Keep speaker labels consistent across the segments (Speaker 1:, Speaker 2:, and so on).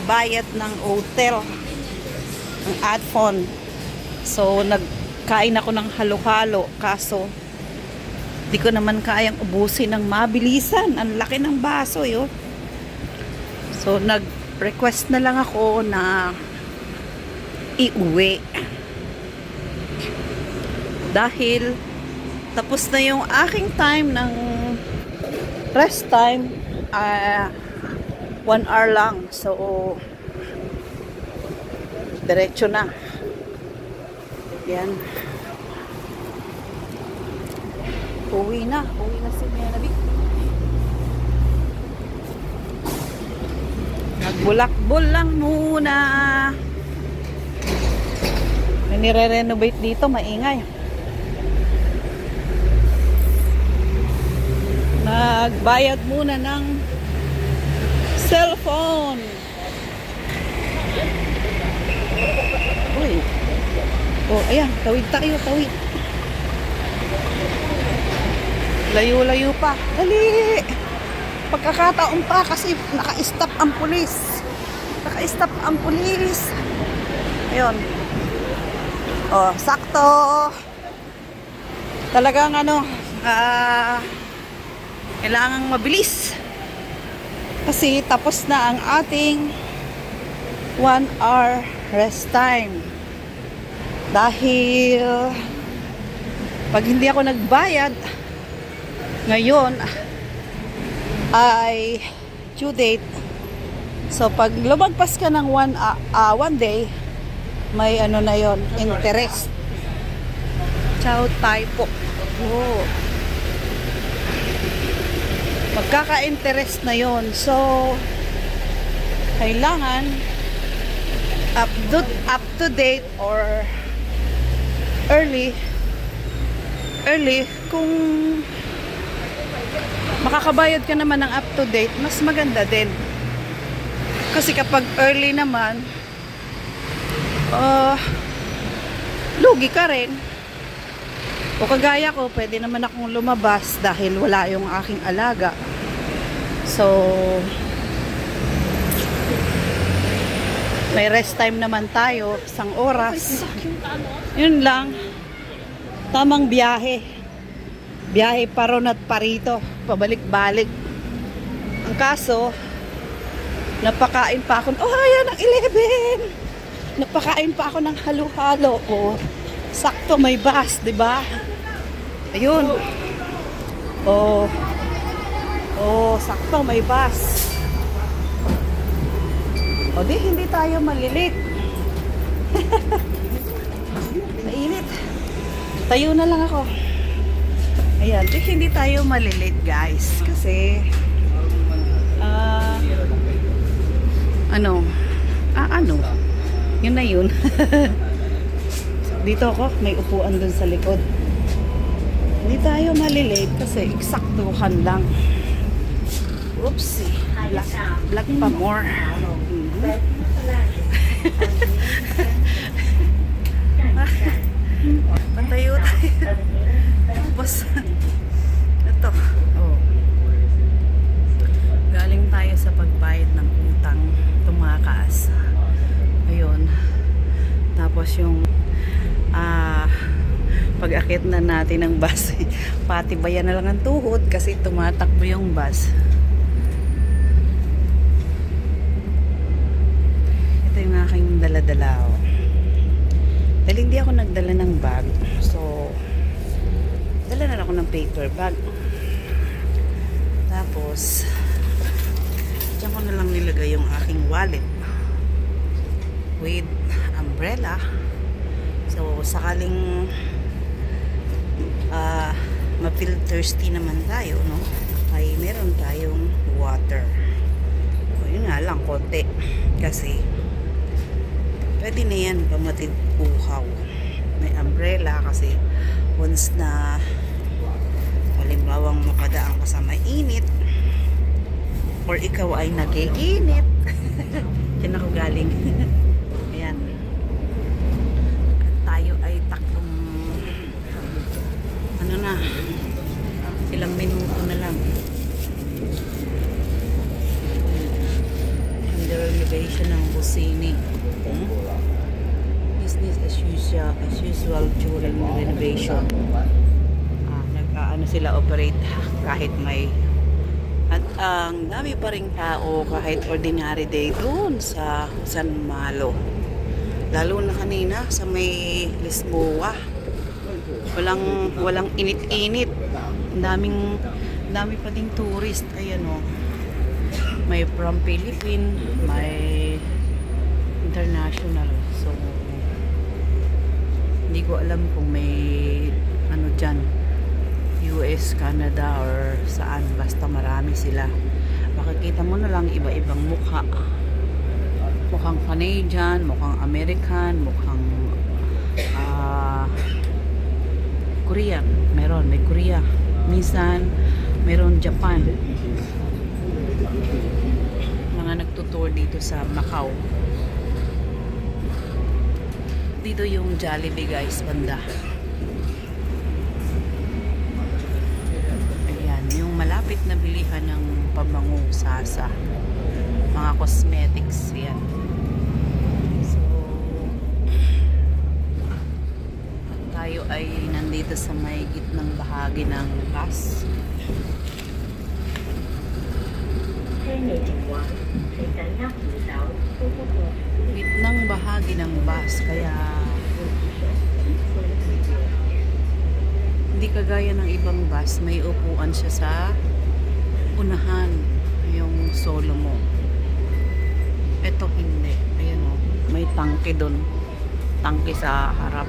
Speaker 1: bayad ng hotel, ng Adfon. So, nagkain ako ng halo-halo. Kaso, di ko naman kayang ubusin ng mabilisan. Ang laki ng baso, yun. So, nag-request na lang ako na iuwi. Dahil, tapos na yung aking time ng rest time. 1 hour lang. So, diretso na. Yan. Uwi na si Menabi. Nagbulakbol lang muna. May nire-renovate dito, maingay. Nagbayad muna ng cellphone. Uy. Oh, ayan, tawid tayo, tawid. Layo-layo pa. Dali! Pagkakataon pa kasi naka-stop ang pulis. Naka-stop ang pulis. Ayun. Oh, sakto. Talagang kailangang mabilis. Kasi tapos na ang ating 1 hour rest time. Dahil pag hindi ako nagbayad ngayon ay due date. So pag lumagpas ka ng 1 day, may na yon, interest. Ciao tayo po. Oh. Magkaka-interest na yon. So kailangan up to date or early kung makakabayad ka naman ng up to date, mas maganda din. Kasi kapag early naman, lugi ka rin. O kagaya ko, pwede naman akong lumabas dahil wala yung aking alaga. So, may rest time naman tayo, 1 oras. Yun lang. Tamang biyahe. Biyahe pa ron at parito. Pabalik-balik. Ang kaso, napakain pa ako. Oh, ayan ang 11. Napakain pa ako ng halo-halo. Oh, sakto may bus, di ba? Ayun. Oh, sakto may bus. O di, hindi tayo malilit. Mainit. Tayo na lang ako. Ayan, di, hindi tayo malilit guys. Kasi, yun na yun. Dito ako, may upuan dun sa likod. Hindi tayo malilate kasi eksaktuhan lang. Oopsie. Black pa more. Patayo tayo. Tapos, ito. Oh. Galing tayo sa pagbayad ng utang. Tumakas. Ayun. Tapos yung pag-akit na natin ng bus, patibayan na lang ang tuhod kasi tumatakbo yung bus. Ito yung aking dala-dala. Dahil hindi ako nagdala ng bag, so dala na ako ng paper bag. Tapos diyan ko na lang nilagay yung aking wallet with umbrella. So sakaling ma-feel thirsty naman tayo, no? Ay meron tayong water. So, yun nga lang, konti. Kasi pwede na yan pamatid uhaw. May umbrella kasi once na halimbawang makadaan ka sa mainit or ikaw ay nagiginit. Diyan ako galing. Ayan. At tayo ay taktong ilang minuto na lang. Under elevation ng Business as usual during renovation. Nag-ano sila operate kahit may at ang dami pa ring tao kahit ordinary day doon sa San Malo. Lalo na kanina sa may Lisboa. Walang init-init. Dami pa ding tourist. Ayan o. May from Philippines, may international. So hindi ko alam kung may ano dyan, US, Canada or saan, basta marami sila. Makikita mo na lang iba-ibang mukha. Mukhang Canadian, mukhang American, mukhang Korean. May Korea. Minsan meron Japan. Mga nagtutour dito sa Macau. Dito yung Jollibee guys, banda. Ayan, yung malapit na bilihan ng pabango, Sasa. Mga cosmetics, yan. So, tayo ay nandito sa may gitnang bahagi ng bus. Gitnang bahagi ng bus, kaya hindi kagaya ng ibang bus, may upuan siya sa unahan, yung solo mo. Ito hindi. Ayan o, may tangke doon, tangke sa harap.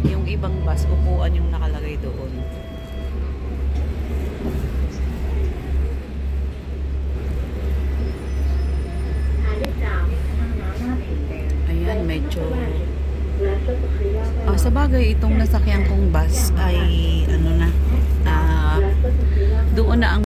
Speaker 1: Yung ibang bus, upuan yung nakalagay doon. Ayan, medyo sa bagay itong nasakyan kong bus ay ano na, doon na ang